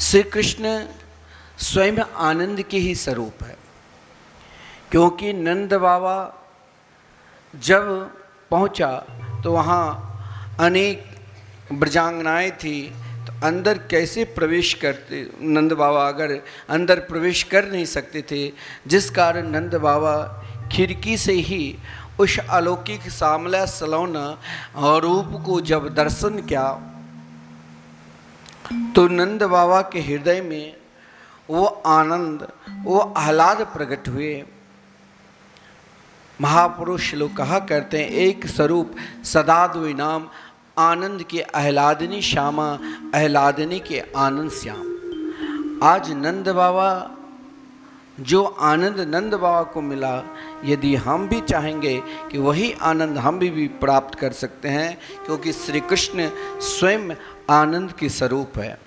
श्री कृष्ण स्वयं आनंद के ही स्वरूप है, क्योंकि नंद बाबा जब पहुंचा तो वहाँ अनेक ब्रजांगनाएँ थी, तो अंदर कैसे प्रवेश करते? नंद बाबा अगर अंदर प्रवेश कर नहीं सकते थे, जिस कारण नंद बाबा खिड़की से ही उस अलौकिक श्यामला सलोना और रूप को जब दर्शन किया तो नंद बाबा के हृदय में वो आनंद, वो आह्लाद प्रकट हुए। महापुरुष लोग कहा करते हैं, एक स्वरूप सदा द्वि नाम, आनंद के आह्लादनी श्यामा, आह्लादनी के आनंद श्याम। आज नंद बाबा, जो आनंद नंद बाबा को मिला, यदि हम भी चाहेंगे कि वही आनंद हम भी प्राप्त कर सकते हैं, क्योंकि श्री कृष्ण स्वयं आनंद के स्वरूप है।